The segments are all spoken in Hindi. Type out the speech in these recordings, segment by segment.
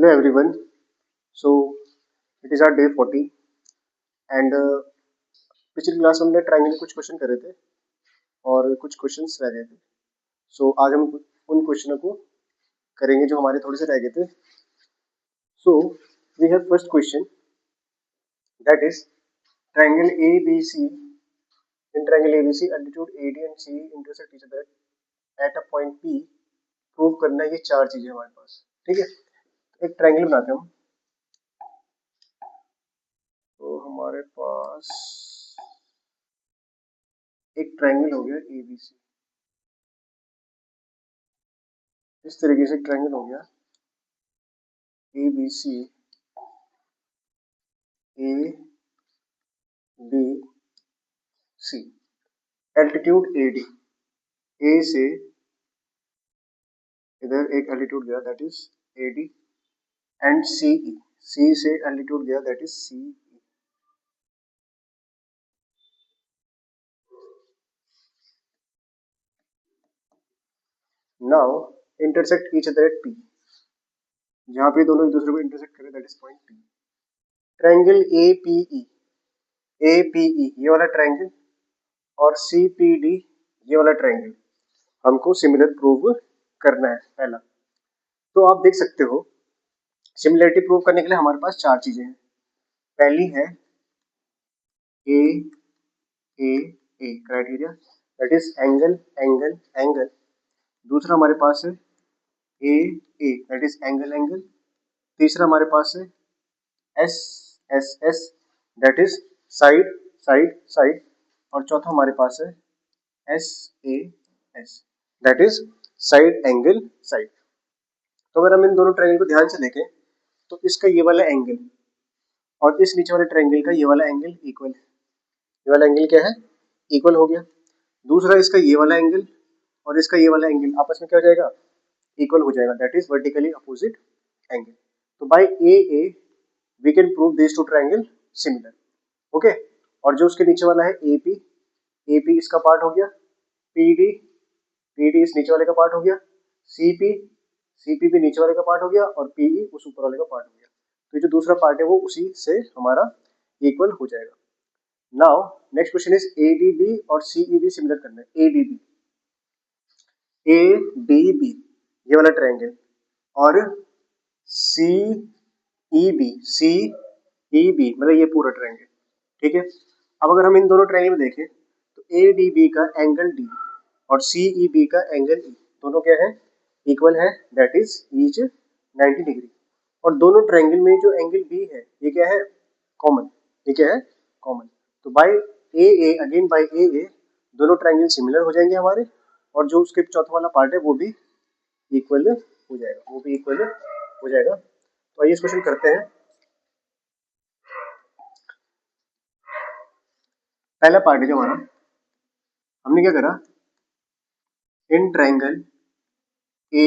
Hello everyone. So it is our day 40 and पिछली क्लास में हमने ट्रायंगल के कुछ क्वेश्चन करे थे और कुछ क्वेश्चंस रह गए थे. सो आज हम उन क्वेश्चनों को करेंगे जो हमारे थोड़े से रह गए थे. So we have first question that is triangle ABC. In triangle ABC, altitude AD and C intersect each other at a point P. Prove करना है. ये चार चीजें हमारे पास. ठीक है, एक ट्रायंगल बनाते हैं हम. तो हमारे पास एक ट्रायंगल हो गया ABC. इस तरीके से ट्रायंगल हो गया ABC ABC. Altitude AD, A से इधर एक एल्टीट्यूड गया that is AD and CE, C से एल्टीट्यूड गया that is CE. Now intersect each other eight P. जहां पे दोनों एक दूसरे को इंटरसेक्ट करें that is point P. Triangle APE ये वाला ट्रायंगल और CPD ये वाला ट्रायंगल हमको सिमिलर प्रूव करना है. पहला तो आप देख सकते हो सिमिलरिटी प्रूव करने के लिए हमारे पास चार चीजें हैं. पहली है A criteria that is angle angle angle. दूसरा हमारे पास है A that is angle angle. तीसरा हमारे पास है S that is side side side. और चौथा हमारे पास है S that is side angle side. तो अगर हम इन दोनों ट्रायंगल को ध्यान से देखें तो इसका ये वाला एंगल और इस नीचे वाले ट्रायंगल का ये वाला एंगल इक्वल है. ये वाला एंगल क्या है? इक्वल हो गया. दूसरा इसका ये वाला एंगल और इसका ये वाला एंगल आपस में क्या हो जाएगा? इक्वल हो जाएगा. That is vertically opposite angle. तो by A we can prove this two triangle similar. Okay. और जो उसके नीचे वाला है एपी इसका पार्ट हो गया. पीडी इस नीचे वाले का पार्ट हो गया. सीपी भी नीचे वाले का पार्ट हो गया और पीई उस ऊपर वाले का पार्ट हो गया. तो जो दूसरा पार्ट है वो उसी से हमारा इक्वल हो जाएगा. Now next question is ADB और सीईबी सिमिलर करना है. एडीबी ये वाला ट्रायंगल और सीईबी मतलब ये पूरा ट्रायंगल. ठीक है. अब अगर हम इन दोनों ट्रायंगल में देखें तो एडीबी का एंगल डी और सीईबी का एंगल ई दोनों क्या है? इक्वल है. That is each 90 degree. और दोनों ट्रायंगल में जो एंगल बी है ये क्या है? कॉमन. ये क्या है? कॉमन. तो बाय ए अगेन बाय ए दोनों ट्रायंगल सिमिलर हो जाएंगे हमारे. और जो उसके चौथा वाला पार्ट है वो भी इक्वल हो जाएगा. तो आइए इस क्वेश्चन करते हैं. पहला पार्ट है जो हमारा, हमने क्या करा? In triangle A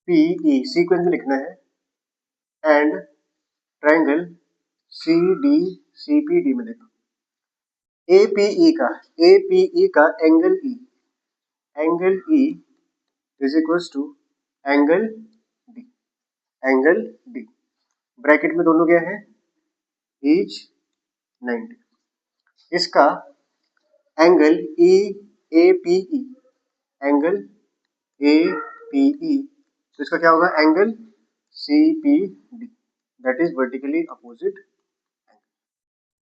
PE sequence में लिखना है एंड ट्रायंगल सीपीडी में देखो. एपीई का angle E is equals to angle D. Bracket में दोनों क्या है? ईच 90. इसका एंगल एपीई तो इसका क्या होगा? Angle CPD that is vertically opposite angle.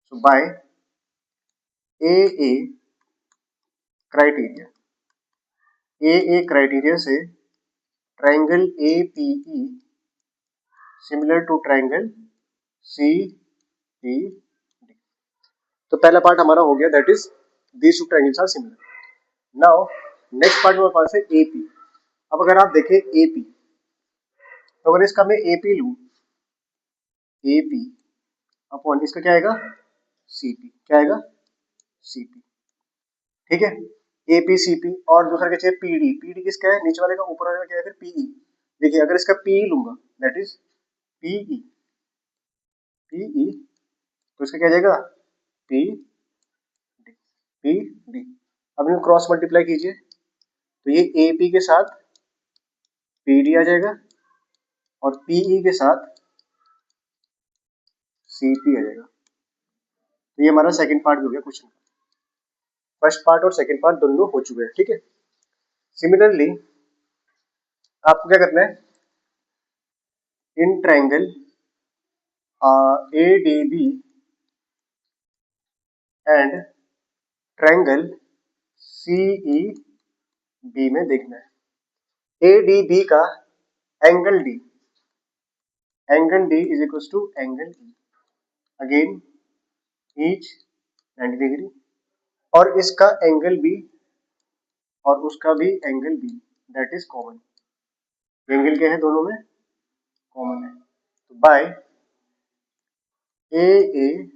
So by A criteria से triangle APE similar to triangle CPD. तो पहला पार्ट हमारा हो गया that is these two triangles are similar. Now next part हमारे पास है एपी. अब अगर आप देखें एपी तो अगर इसका मैं एपी लूं, एपी अपॉन इसका क्या आएगा? सीपी. क्या आएगा? सीपी. ठीक है. AP CP. और दूसरा क्या चाहिए? पीडी किसका है? नीचे वाले का. ऊपर वाले का क्या है? फिर पीई. देखिए अगर इसका पीई लूंगा दैट इज पीई तो इसका क्या जाएगा? पीडी. अब इनको क्रॉस मल्टीप्लाई कीजिए तो ये एपी के साथ पीडी आ जाएगा और पीई के साथ सीपी आ जाएगा। तो ये हमारा सेकंड पार्ट भी हो गया क्वेश्चन का। फर्स्ट पार्ट और सेकंड पार्ट दोनों हो चुके हैं, ठीक है। सिमिलरली आपको क्या करना है, in triangle ADB and triangle CEB में देखना है ADB का angle D, angle D is equal to angle E, again each 90 degree, और इसका एंगल B और उसका भी angle B, that is common. Angle क्या है, दोनों में कॉमन है। तो बाय AA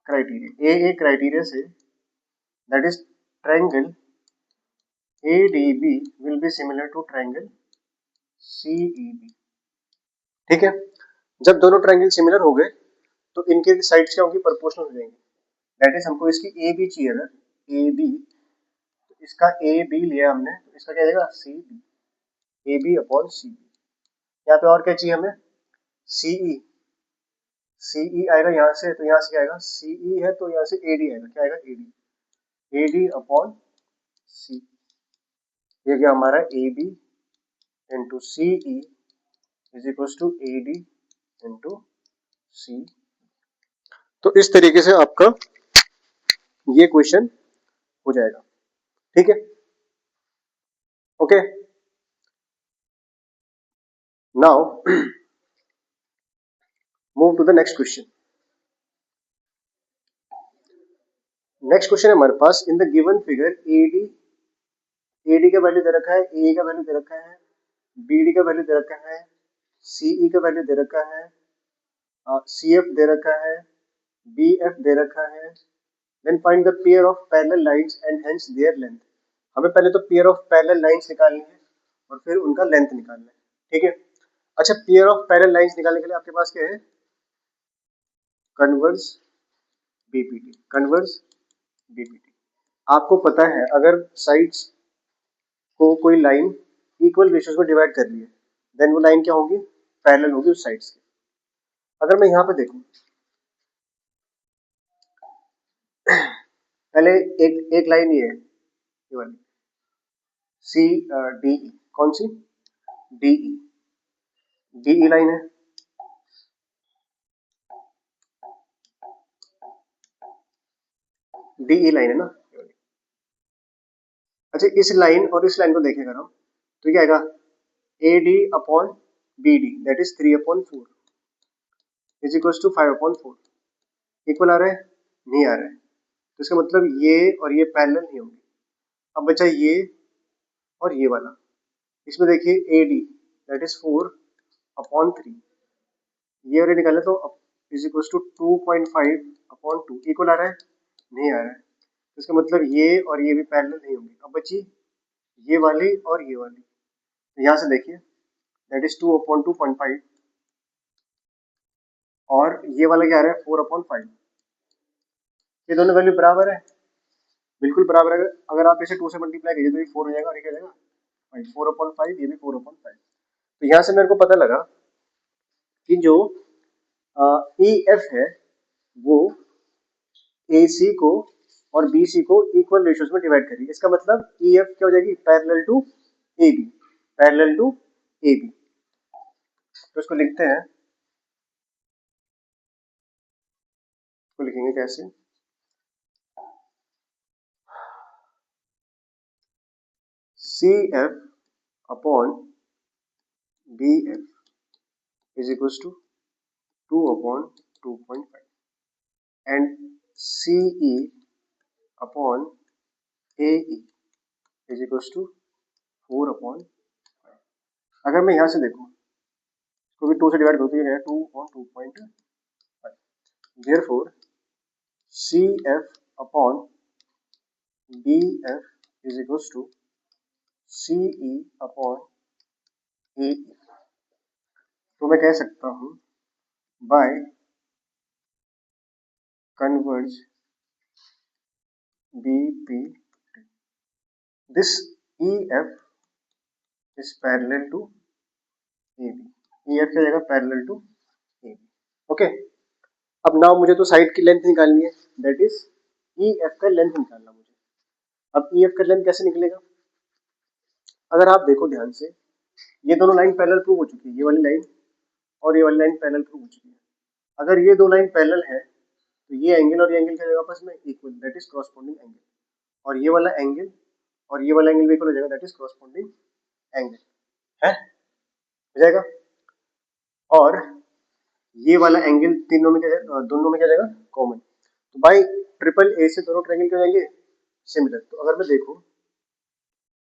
क्राइटेरिया से, that is triangle ADB will be similar to triangle CEB, ठीक है। जब दोनों ट्रायंगल सिमिलर हो गए तो इनके साइड्स क्या होंगी, प्रोपोर्शनल हो जाएंगे। दैट इज हमको इसकी AB चाहिए, अगर AB, तो इसका AB लिया हमने, तो इसका क्या जाएगा CB, AB अपॉन CB। यहाँ पे और क्या चाहिए हमें, CE, CE आएगा यहाँ से, तो यहाँ से क्या आएगा, CE है तो यहाँ से AD आएगा, क्या आएगा AD अपॉन C। ये क्या हमारा AB into CE is equal to AD into C। तो इस तरीके से आपका ये क्वेश्चन हो जाएगा, ठीक है। Okay, now move to the next question. Next question है हमारे पास, in the given figure AD का वैल्यू दे रखा है, AE का वैल्यू दे रखा है, BD का वैल्यू दे रखा है, CE का वैल्यू दे रखा है, CF दे रखा है, BF दे रखा है। Then find the pair of parallel lines and hence their length. हमें पहले तो पेयर ऑफ पैरेलल लाइंस निकालनी है और फिर उनका लेंथ निकालना है, ठीक है। अच्छा, पेयर ऑफ पैरेलल लाइंस निकालने के लिए आपके पास क्या है, कन्वर्स BPT, कन्वर्स BPT। आपको पता है अगर साइड्स को कोई लाइन इक्वल रेशियोज में डिवाइड कर रही है, देन वो लाइन क्या होगी, पैरेलल होगी उस साइड्स की। अगर मैं यहाँ पे देखूं, पहले एक लाइन ये है, ये वाली CDE, कौन सी, DE लाइन है। DE लाइन है ना। अच्छा, इस लाइन और इस लाइन को देखें अगर हम, तो क्या आएगा, AD upon BD that is 3/4 is equal to 5/4। Equal आ रहा है, नहीं आ रहा है, तो इसका मतलब ये और ये पैरेलल नहीं होंगे। अब बचा ये और ये वाला, इसमें देखिए AD दैट इज 4/3, ये वाले निकाले तो इज इक्वल टू 2.5/2, इक्वल आ रहा है, नहीं आ रहा है, तो इसका मतलब ये और ये भी पैरेलल नहीं होंगे। अब बची ये वाली और ये वाली, तो यहाँ से देखिए दैट इज 2/2.5, और ये वाला क्या आ रहा है 4/5। ये दोनों वैल्यू बराबर है, बिल्कुल बराबर है। अगर आप इसे 2 से मल्टीप्लाई कीजिए तो ये 4 हो जाएगा और ये क्या हो जाएगा 4/5, ये भी 4/5। तो यहाँ से मेरे को पता लगा कि जो EF है वो AC को और BC को इक्वल रेशियोज में डिवाइड करेगी। इसका मतलब EF क्या हो जाएगी, parallel to AB, parallel to AB। तो इसको लिखते हैं, इसको लिखेंगे कैसे, CF upon BF is equals to 2/2.5 and CE upon AE is equals to 4/5। अगर मैं यहाँ से देखूँ, इसको भी 2 से डिवाइड करूँ तो ये है 2/2.5। Therefore CF upon BF is equals to CE upon AE। तो मैं कह सकता हूँ by converge BPT, this EF is parallel to A B, E F क्या जाएगा parallel to A B. Okay, अब नाउ मुझे तो साइड की लेंथ निकालनी है, दैट इज ई एफ का लेंथ निकालना मुझे। अब ई एफ का लेंथ कैसे निकलेगा? अगर आप देखो ध्यान से, ये दोनों लाइन पैरेलल प्रूव हो चुकी है, ये वाली लाइन और ये वाली लाइन पैरेलल प्रूव हो चुकी है। अगर ये दो लाइन पैरेलल है तो ये एंगल और ये एंगल क्या जाएगा आपस में equal, that is corresponding angle, और ये वाला एंगल और ये वाला एंगल भी इक्वल हो जाएगा, दैट इज कॉरस्पॉन्डिंग एंगल है, हो जाएगा। और ये वाला एंगल तीनों में क्या जाएगा, दोनों में क्या जाएगा कॉमन, तो बाई ट्रिपल ए से दोनों ट्रायंगल क्या हो जाएंगे सिमिलर। तो अगर मैं देखूं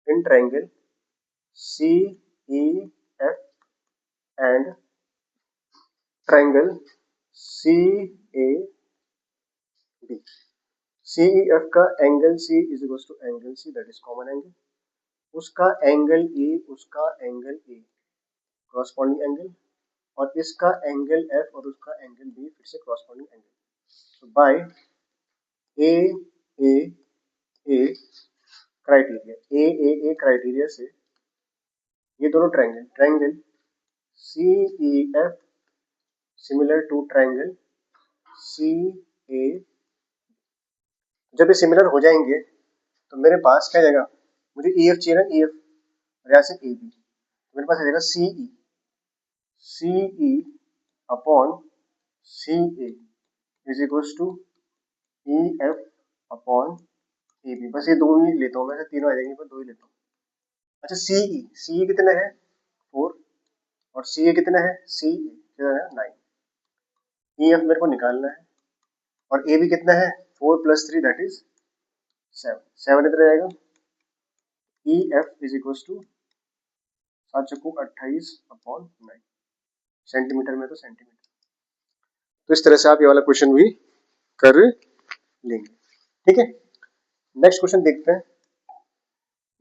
in triangle C E F and triangle C A B, C E F का angle C is equal to angle C, that is common angle, उसका एंगल ए, उसका एंगल ए कॉरस्पॉन्डिंग एंगल, और इसका एंगल एफ और उसका एंगल बी फिर से कॉरस्पॉन्डिंग एंगल। तो by A A A criteria, A criteria से ये दोनों triangle, triangle C E F similar to triangle C A, जब ये सिमिलर हो जाएंगे तो मेरे पास क्या जाएगा, मुझे ई एफ चाहिए ना, ई एफ और यहाँ से ए बी, मेरे पास आ जाएगा C E upon C A is equal to E F upon A B. बस ये दो ही लेता हूँ, मैं तीनों आ जाएंगे पर दो ही लेता हूँ। अच्छा सी ई कितना है 4, और सी ए कितना है सी ए कितना है 9, ई एफ मेरे को निकालना है, और ए बी कितना है 4 + 3 दैट इज 7, 7 इधर आएगा, E F is equal to 7 चक्कू 28 अपॉन 9, सेंटीमीटर में तो सेंटीमीटर। तो इस तरह से आप ये वाला क्वेश्चन भी कर लेंगे, ठीक है। नेक्स्ट क्वेश्चन देखते हैं।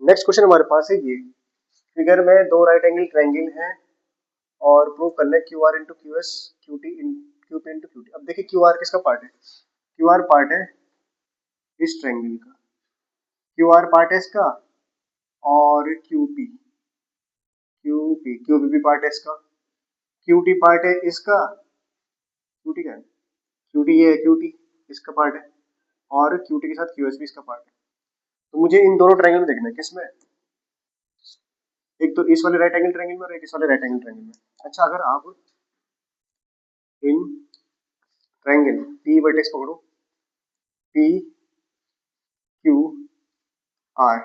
नेक्स्ट क्वेश्चन हमारे पास है ये, फिगर में दो राइट एंगल ट्रायंगल है और प्रूव करना है Q R into Q S Q T Q P into Q T. अब देखिए क्यू आर किसका पार्ट है, क्यू आर पार्ट है इस ट्रायंगल का, क्यू आर पार्ट है इसका, और क्यू पी भी पार्ट है इसका, क्यू टी पार्ट है इसका, क्यू टी क्या है, क्यू टी ये है, क्यू टी इसका पार्ट है, और क्यू टी के साथ क्यू एस भी इसका पार्ट है। तो मुझे इन दोनों ट्रायंगल में देखना है, किसमें, एक तो इस वाले राइट एंगल ट्रायंगल में और एक इस वाले राइट एंगल ट्रायंगल में। अच्छा अगर आप इन ट्रायंगल पी वर्टेक्स पकड़ो, P Q R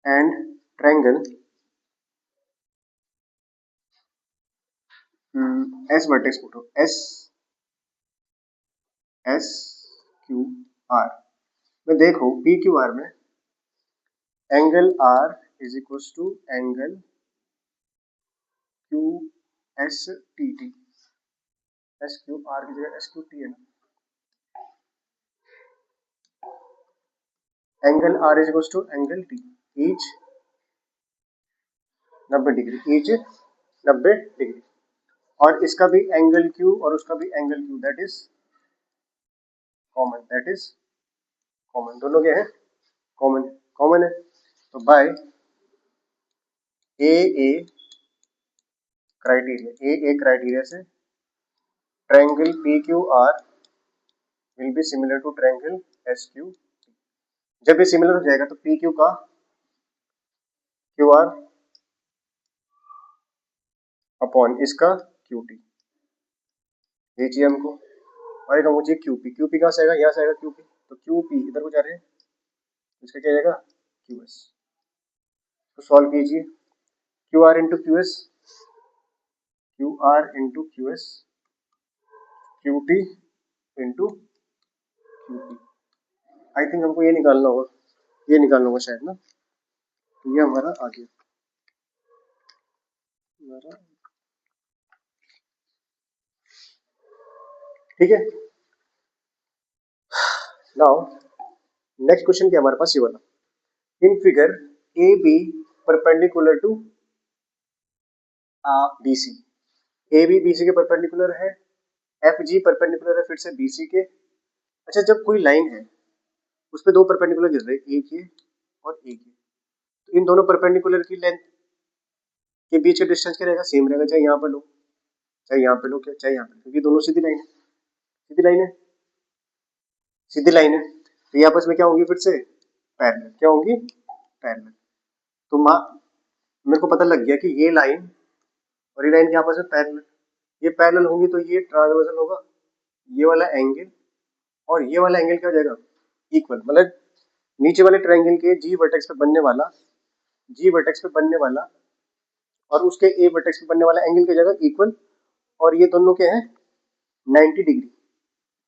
and triangle S vertex पकड़ो, एस एस क्यू आर में देखो पी क्यू आर में angle R is equal to angle Q S T T, S Q R की जगह एस क्यू टी है ना, angle R is equal to angle T, each 90 degree, each 90 degree, और इसका भी एंगल क्यू और उसका भी angle Q, that is common, that is common, दोनों क्या है कॉमन, कॉमन है। तो बाय ए क्राइटेरिया से triangle P Q R will be similar to triangle S Q. जब ये सिमिलर हो जाएगा तो पी क्यू का क्यू आर अपॉन इसका क्यू टी, ये चाहिए हमको, और एक हमको चाहिए क्यू पी कहाँ से आएगा, यहाँ से आएगा क्यू पी, तो क्यू पी इधर को जा रहे हैं, इसका क्या जाएगा क्यू एस। तो सॉल्व कीजिए, Q R into Q S, Q are into Q S, Q T into Q P. I think हमको ये निकालना होगा, ये निकालना होगा शायद ना, तो ये हमारा आ गया, हमारा ठीक है। नाउ नेक्स्ट क्वेश्चन क्या हमारे पास ये वाला, in figure A B perpendicular to B C, A B B C के परपेंडिकुलर है, एफ जी परपेंडिकुलर है फिर से बी सी के। अच्छा जब कोई लाइन है उस पर दो परपेंडिकुलर गिर रहे, एक ये और एक ये, तो इन दोनों परपेंडिकुलर की लेंथ के बीच का डिस्टेंस क्या रहेगा, सेम रहेगा, चाहे यहाँ पर लो चाहे यहाँ पे लो क्या चाहे यहाँ पे, क्योंकि दोनों सीधी लाइन है, सीधी लाइन है, सीधी लाइन है, तो ये आपस में क्या होंगी फिर से पैरेलल, क्या होंगी पैरेलल। तो मेरे को पता लग गया कि ये लाइन और ये लाइन के आपस में पैरेलल, ये पैरेलल होंगी तो ये ट्रांसवर्सल होगा, ये वाला एंगल और ये वाला एंगल क्या हो जाएगा इक्वल, मतलब नीचे वाले ट्रायंगल के जी वर्टेक्स पे बनने वाला, जी वर्टेक्स पे बनने वाला और उसके ए वर्टेक्स पे बनने वाला एंगल क्या हो जाएगा इक्वल, और ये दोनों क्या है 90 डिग्री,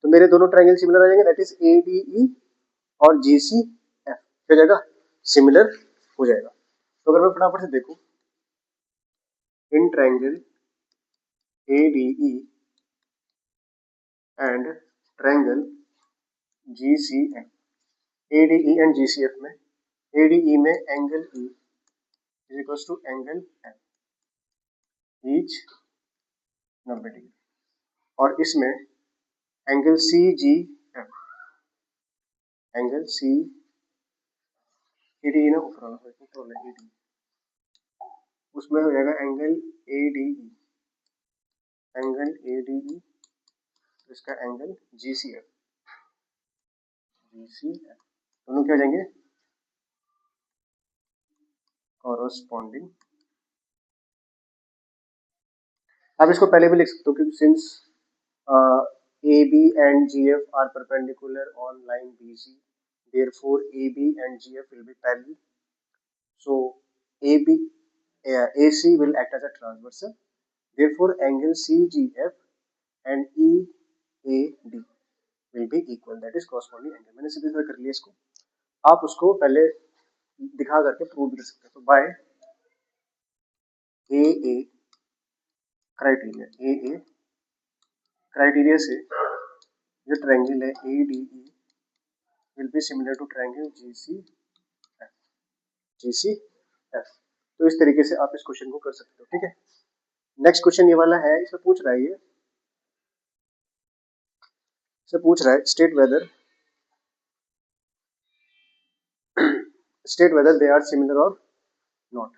तो मेरे दोनों ट्रायंगल सिमिलर आ जाएंगे, दैट इज ADE और GCF क्या जाएगा सिमिलर हो जाएगा। तो अगर मैं फटाफट से देखूं in triangle ADE and triangle GCF, ADE and GCF में ADE में angle E is equal to angle F each 90 degree, और इसमें angle CGF, angle C ADE ना ऊपर वाला ADE, उसमें हो जाएगा एंगल ADE, एंगल ADE, इसका एंगल GCF, दोनों क्या हो जाएंगे कॉरस्पॉन्डिंग। आप इसको पहले भी लिख सकते हो क्योंकि since AB and GF are perpendicular on line BC, therefore AB and GF will be parallel, so AC will act as a transversal, therefore angle CGF and EAD will be equal, that is corresponding angle। मैंने सीधे सीधे कर लिया इसको, आप उसको पहले दिखा करके प्रूव भी कर सकते हैं। तो by AA criteria, AA criteria से जो ट्रायंगल है ADE will be similar to triangle GCF। तो इस तरीके से आप इस क्वेश्चन को कर सकते हो, ठीक है। नेक्स्ट क्वेश्चन ये वाला है, इसमें पूछ रहा है ये state whether they are similar और नॉट।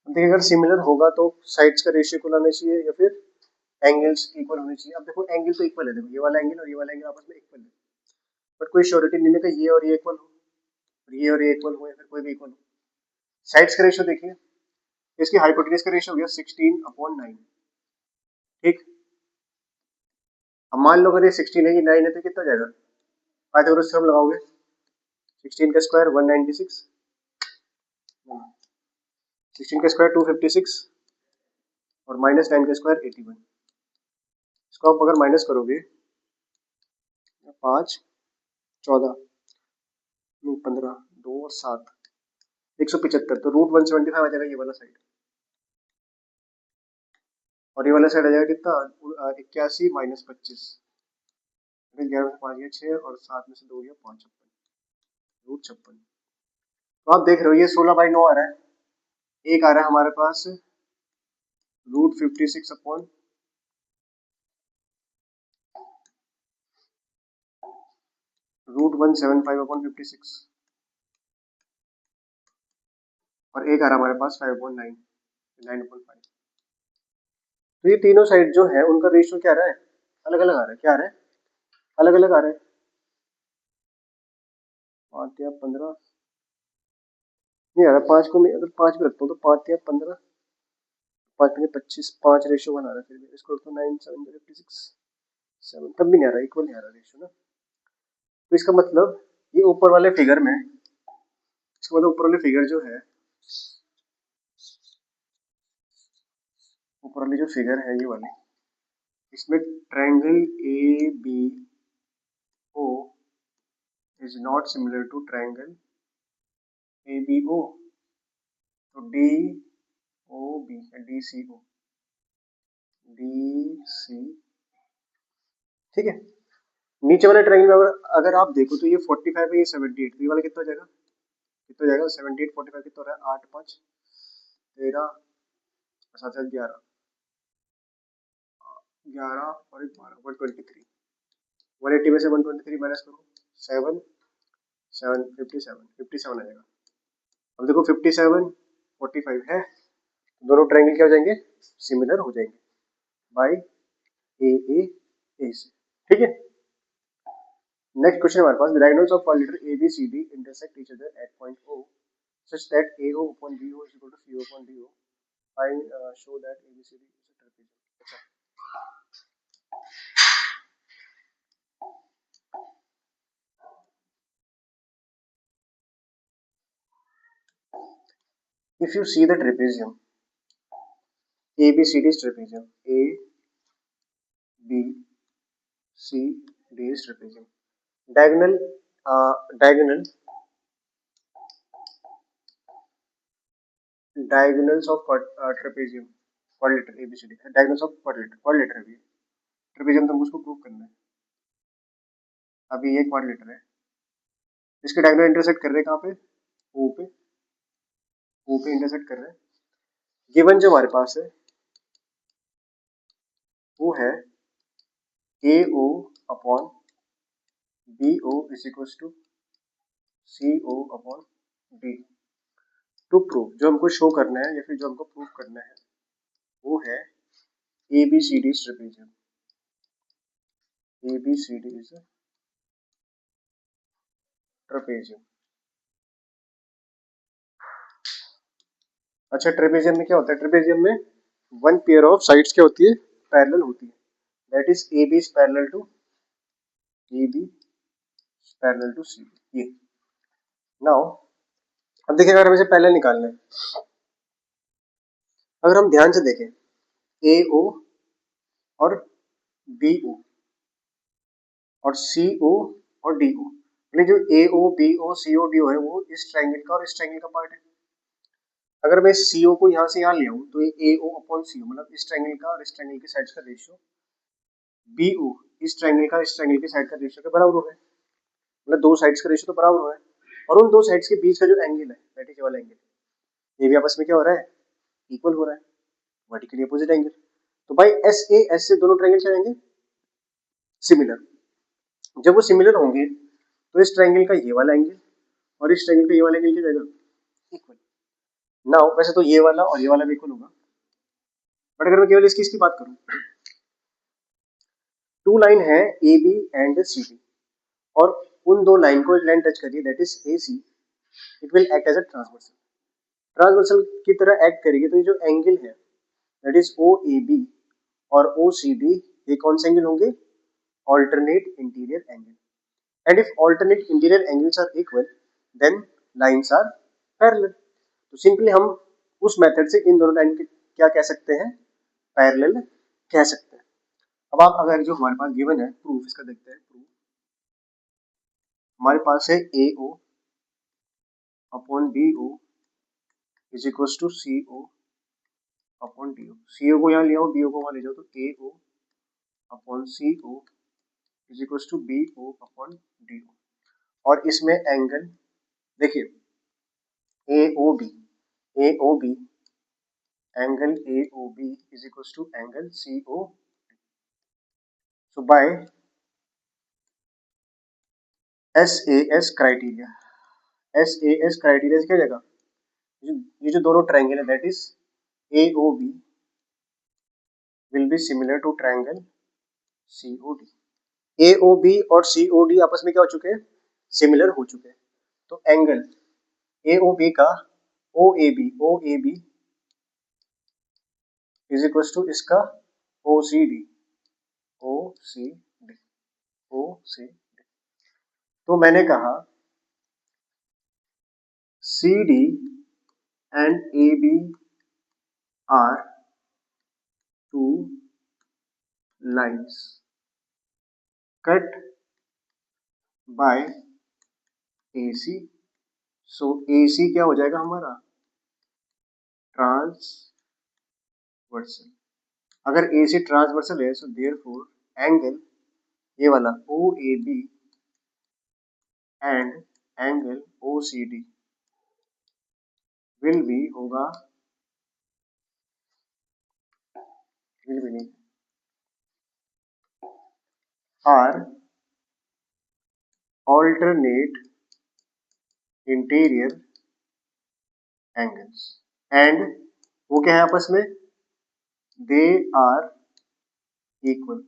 देखिए अगर सिमिलर होगा तो साइड्स का रेशियो इक्वल होना चाहिए या फिर एंगल्स इक्वल होने चाहिए। अब देखो एंगल तो इक्वल है, देखो ये वाला एंगल और ये वाला एंगल आपस में इक्वल है, बट कोई श्योरिटी नहीं है कि ये और ये इक्वल हो, ये और ये इक्वल हो या फिर कोई भी इक्वल हो। साइड्स का रेशियो देखिए, इसकी हाइपोटेन्यूज का रेशियो हो गया 16/9, ठीक। अब मान लो अगर ये 16 है ये 9 है तो कितना हो जाएगा, पाइथागोरस थ्योरम लगाओगे, 16 का स्क्वायर 196, 16 का स्क्वायर 256 और माइनस 9 का स्क्वायर 81। इसको आप अगर माइनस करोगे 5 14 15 2 और 7 175, तो रूट 175 आ जाएगा ये वाला साइड, और ये वाला साइड आ जाएगा कितना 81 माइनस 25, 11 से 5 गया 6 और 7 में से 2 गया 5, 56 रूट 56। तो आप देख रहे हो ये 16/9 आ रहा है, एक आ रहा है हमारे पास रूट 56 अपॉन रूट 175/56 और एक आ रहा है हमारे पास 5/9, 9/5। तो ये तीनों साइड जो है उनका रेशियो क्या आ रहा है, अलग अलग आ रहा है, क्या आ रहा है अलग अलग आ रहा है, 5 या 15 नहीं आ रहा, 5 को मैं अगर 5 भी रखता हूँ तो 5 या 15, 5 में 25, 5 रेशियो 1 आ रहा है, फिर इसको रखता हूँ 9 7 56 7, तब भी नहीं आ रहा, इक्वल नहीं आ रहा रेशियो ना। तो इसका मतलब ये ऊपर वाले फिगर में, इसका मतलब ऊपर वाले फिगर जो है, ऊपर वाली जो फिगर है ये वाली, इसमें triangle ABO is not similar to triangle ABO, तो DOB DCO DC, ठीक है। नीचे वाले ट्रायंगल में अगर आप देखो तो ये 45 है, ये 78, तो ये वाला कितना हो जाएगा, कितना हो जाएगा 78 45 कितना हो रहा है 8 5 13 7 11 11 और 12 123, 180 में से 123 माइनस करो 7 7 57 57 आ जाएगा। अब देखो 57 45 है, दोनों ट्रायंगल क्या हो जाएंगे, सिमिलर हो जाएंगे बाय ए ए से, ठीक है। नेक्स्ट क्वेश्चन हमारे पास, diagonals of quadrilateral A B C D intersect each other at point O such that AO upon BO is equal to CO upon DO. Find show that ABCD is a trapezium. If you see the trapezium, ABCD is trapezium. A B C D is trapezium. Diagonal diagonal diagonals of trapezium quadrilateral ABCD, diagonals of quadrilateral भी trapezium, तो हमको उसको प्रूव करना है। अभी ये क्वाड्रिलेटर है, इसके डायगोनल इंटरसेक्ट कर रहे हैं कहाँ पे, O पे, O पे इंटरसेक्ट कर रहे हैं। गिवन जो हमारे पास है वो है AO upon BO is equal to CO upon D। To prove, जो हमको शो करना है या फिर जो हमको प्रूव करना है वो है ABCD is trapezium, ABCD is trapezium. अच्छा, ट्रेपेजियम में क्या होता है, ट्रेपेजियम में वन पेयर ऑफ साइड्स क्या होती है, पैरेलल होती है, that is AB is parallel to AB parallel to CD। ये नाउ अब देखिए, अगर हमें इसे पैरेलल निकालना है, अगर हम ध्यान से देखें AO और BO और CO और DO, जो AO BO CO DO है वो इस ट्रायंगल का और इस ट्रायंगल का पार्ट है। अगर मैं CO को यहाँ से यहाँ ले आऊँ तो ये AO अपॉन CO, मतलब इस ट्रायंगल का और इस ट्रायंगल के साइड्स का रेशियो, BO इस ट्रायंगल का इस ट्रायंगल के साइड का रेशियो के बराबर हो रहा है, मतलब दो साइड्स का रेशियो तो बराबर हो रहा है, और उन दो साइड्स के बीच का जो एंगल है दैट इज वाला एंगल, ये भी आपस में क्या हो रहा है, इक्वल हो रहा है, वर्टिकली अपोजिट एंगल। तो भाई SAS से दोनों ट्रायंगल क्या आएंगे, सिमिलर। जब वो सिमिलर होंगे तो इस ट्रायंगल का ये वाला एंगल और इस ट्रायंगल का ये वाला एंगल क्या जाएगा, इक्वल। नाउ वैसे तो ये वाला और ये वाला भी इक्वल होगा, बट अगर मैं केवल इसकी इसकी बात करूं, टू लाइन है AB एंड CD, और उन दो लाइन को एक लाइन टच करिए that is AC, it will act as a transversal, transversal की तरह एक्ट करेगी, तो ये जो एंगल है दैट इज OAB और OCD, ये कौन से एंगल होंगे, alternate interior angle, and if alternate interior angles are equal then lines are parallel। तो सिंपली हम उस मेथड से इन दोनों लाइन के क्या कह सकते हैं, पैरेलल कह सकते हैं। अब आप अगर जो हमारे पास गिवन है प्रूफ, इसका देखते हैं प्रूफ। हमारे पास है AO upon BO is equal to CO upon DO, CO को यहाँ ले आओ, BO को वहां ले जाओ, तो AO upon CO is equal to BO upon DO, और इसमें एंगल देखिए AOB angle AOB is equals to angle COD। So by SAS criteria, SAS criteria से क्या जाएगा, ये जो दोनों ट्रायंगल है that is AOB will be similar to triangle COD। AOB और COD आपस में क्या हो चुके हैं, सिमिलर हो चुके हैं, तो एंगल AOB का OAB इज इक्वल टू इसका OCD। तो मैंने कहा CD and AB are two lines cut by AC। So AC क्या हो जाएगा हमारा, ट्रांसवर्सल। अगर AC ट्रांसवर्सल है so therefore एंगल ये वाला OAB and angle OCD will भी होगा, विल भी नहीं, are alternate interior angles। And वो क्या है आपस में, दे आर इक्वल।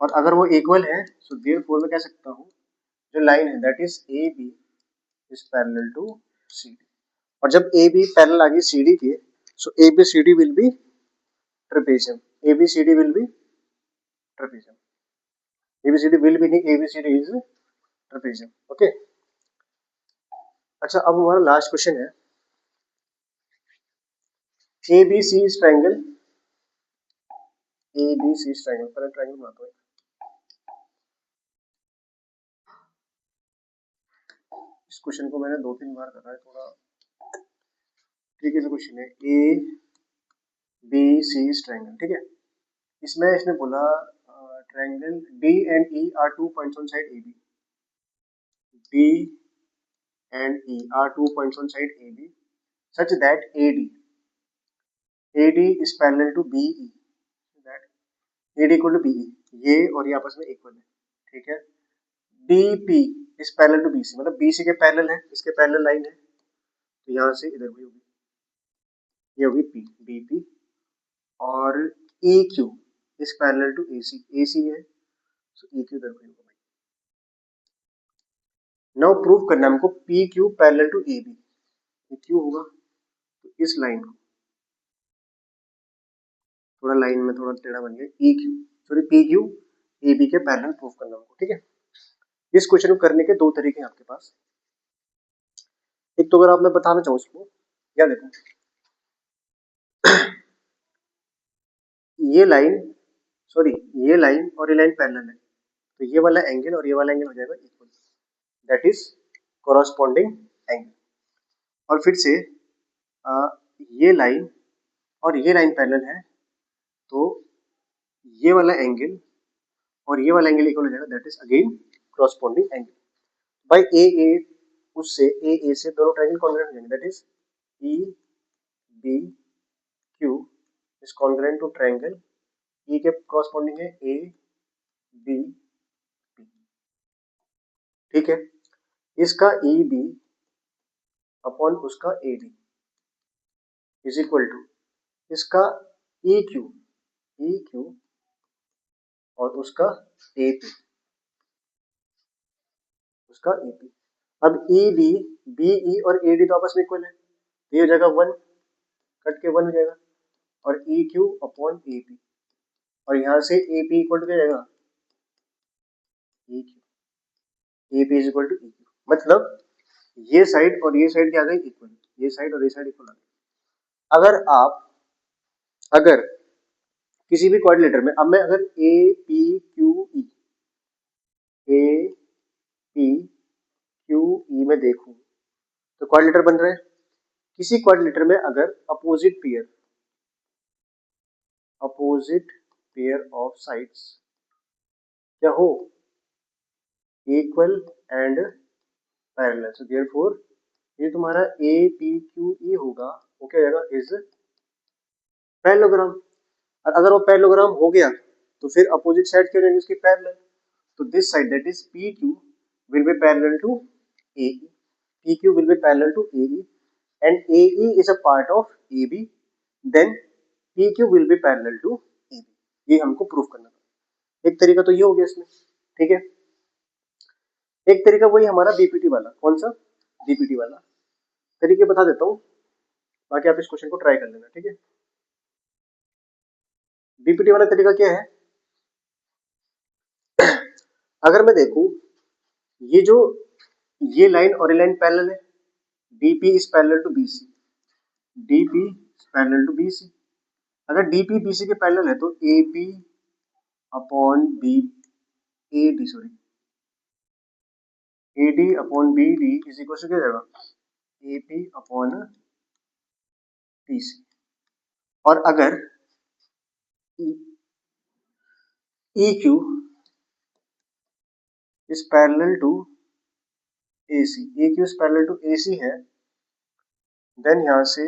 और अगर वो इक्वल है सो देयरफॉर मैं कह सकता हूँ जो लाइन है that is A B is parallel to C D. और जब ए बी पैरेलल आ गई सी डी के, so A B C D will be trapezium, A B C D will be trapezium, A B C D will be नहीं, A B C D is trapezium. Okay, अच्छा अब हमारा लास्ट क्वेश्चन है, A B C triangle, A B C triangle, पहले ट्रायंगल बनाता हूँ। इस क्वेश्चन को मैंने 2-3 बार करा है, थोड़ा ठीक है। क्वेश्चन है ए बी सी ट्रायंगल, ठीक है। इसमें इसने बोला triangle D and E are 2 points on side A B, D and E are 2 points on side A B such that AD is parallel to BE, that AD equal to BE, ये और ये आपस में इक्वल है, ठीक है। DP is parallel to BC, मतलब BC के पैरेलल है, इसके पैरेलल लाइन है, तो यहाँ से इधर भी होगी, ये होगी P, BP। और EQ is parallel to AC, AC है, so EQ इधर भी होगा। नाउ प्रूव करना है हमको PQ पैरेलल टू AB, क्यों होगा, तो इस लाइन को थोड़ा लाइन में थोड़ा टेढ़ा बन गया, EQ सॉरी PQ AB के पैरेलल प्रूव करना हमको, ठीक है। इस क्वेश्चन को करने के दो तरीके हैं आपके पास। एक तो अगर आप मैं बताना चाहूँ इसको, क्या देखो ये लाइन सॉरी ये लाइन और ये लाइन पैरेलल है, तो ये वाला एंगल और ये वाला एंगल हो जाएगा equal, that is corresponding angle. और फिर से ये लाइन और ये लाइन पैरेलल है, तो ये वाला एंगल और ये वाला एंगल इक्वल हो जाएगा, that is again corresponding angle. By A उससे ए से दोनों ट्रायंगल कॉन्ग्रुएंट हो जाएंगे, that is E B Q is congruent to triangle E के कॉरस्पॉन्डिंग है ए बी पी, ठीक है। इसका ई बी अपॉन उसका A D is equal to इसका ई क्यू और उसका ए पी, उसका ए पी। अब ई बी बी ई और ए डी तो आपस में इक्वल है, तो ये हो जाएगा 1, कट के 1 हो जाएगा, और E Q upon A P, और यहाँ से ए पी इक्वल टू क्या जाएगा, E Q, A P is equal to E Q, मतलब ये साइड और ये साइड क्या आ गई इक्वल, ये साइड और ये साइड इक्वल आ गई। अगर किसी भी क्वाड्रिलेटर में, अब मैं अगर ए पी क्यू ई में देखूं तो क्वाड्रिलेटर बन रहा है। किसी क्वाड्रिलेटर में अगर अपोजिट पेयर ऑफ साइड्स क्या हो, equal and parallel, so therefore ये तुम्हारा ए पी क्यू ई होगा, वो क्या जाएगा, इज पैरेललोग्राम। और अगर वो पैरेललोग्राम हो गया तो फिर अपोजिट साइड क्या रहेंगे उसके पैरेलल, तो this side that is P Q will be parallel to A E, P Q will be parallel to A E and A E is a part of A B, then P Q will be parallel to A B. ये हमको प्रूफ करना था। एक तरीका तो ये हो गया इसमें, ठीक है। एक तरीका वही हमारा बीपीटी वाला, कौन सा, बीपीटी वाला तरीके बता देता हूँ, बाकी आप इस क्वेश्चन को ट्राई कर लेना, ठीक है। बीपीटी वाला तरीका क्या है, अगर मैं देखूं ये लाइन और ये लाइन पैरेलल है, DP is parallel to BC, DP is parallel to BC। अगर DP BC के पैरेलल है तो AP upon B AD sorry AD upon BD is equal to क्या जाएगा, AP अपॉन BC। और अगर EQ is parallel to AC, EQ is parallel to AC है, देन यहाँ से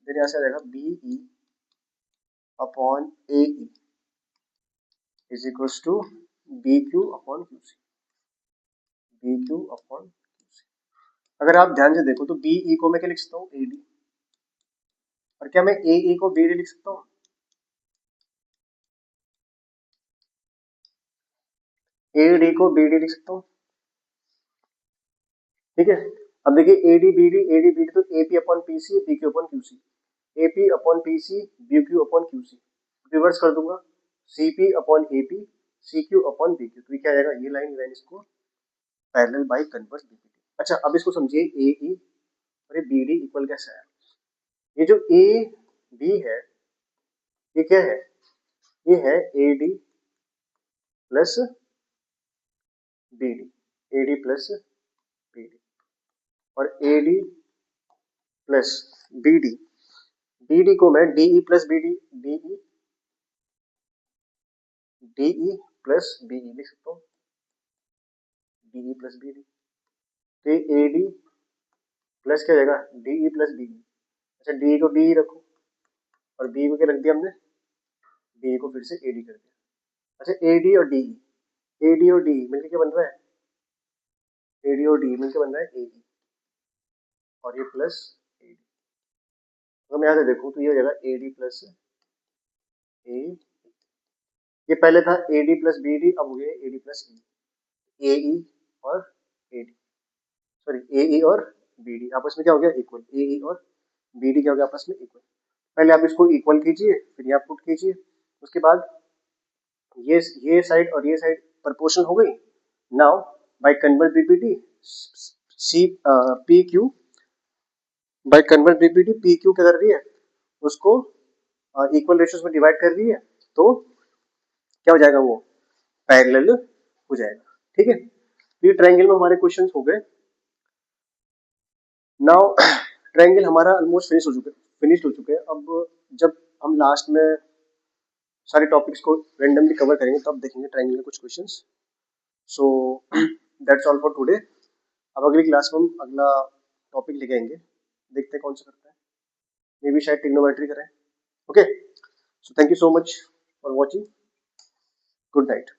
आ जाएगा BE upon AE is equal to BQ upon QC, BQ upon QC। अगर आप ध्यान से देखो तो बी ई को मैं क्या लिख सकता हूँ, ए डी, और क्या मैं ए ई को बी डी लिख सकता हूँ, ए डी को बी डी लिख सकता हूँ, ठीक है। अब देखिए ए डी बी डी तो A P upon P C, P Q upon Q C, A P upon P C, B Q upon Q C, reverse कर दूंगा, C P upon A P, C Q upon B Q, तो ये क्या आएगा, ये लाइन इसको पैरेलल बाय कन्वर्स बीपीटी। अच्छा अब इसको समझिए, ए ई और ये बी डी इक्वल कैसा है, ये जो ए बी है ये क्या है, ये है A D plus B D, A D plus B D, और A D plus B D, B D को मैं D E plus B D, D E plus B E लिख सकता हूँ, D E plus B D, तो ए डी प्लस क्या हो जाएगा, D E plus B E. अच्छा डी को डी रखो और बी को क्या रख दिया हमने, डी को फिर से ए डी कर दिया। अच्छा ए डी और डी, ए डी और डी मिलकर क्या बन रहा है, ए डी और डी मिलकर बन रहा है ए ई, और ये प्लस ए डी, अगर मैं यहाँ से देखूँ तो ये हो जाएगा ए डी प्लस ए, ये पहले था A D plus B D, अब हो गया ए डी प्लस ए ई और ए डी, सॉरी ए ई और बी डी आपस में क्या हो गया, इक्वल, ए ई और बी डी क्या हो गया आपस में इक्वल। पहले आप इसको इक्वल कीजिए, फिर यहाँ पुट कीजिए, उसके बाद ये साइड और ये साइड प्रोपोर्शनल हो गई। Now by convert BPT C P Q, by convert BPT P Q क्या कर रही है, उसको इक्वल रेशियोज में डिवाइड कर रही है, तो क्या हो जाएगा, वो पैरेलल हो जाएगा, ठीक है। ये ट्रायंगल में हमारे क्वेश्चंस हो गए। नाउ ट्रायंगल हमारा ऑलमोस्ट फिनिश्ड हो चुके हैं। अब जब हम लास्ट में सारे टॉपिक्स को रेंडमली कवर करेंगे तब देखेंगे ट्रायंगल के कुछ questions. So that's all for today. अब अगली क्लास में हम अगला टॉपिक लेके आएंगे, देखते हैं कौन सा करते हैं, मे बी शायद ट्रिग्नोमेट्री करें। Okay, so thank you so much for watching, good night.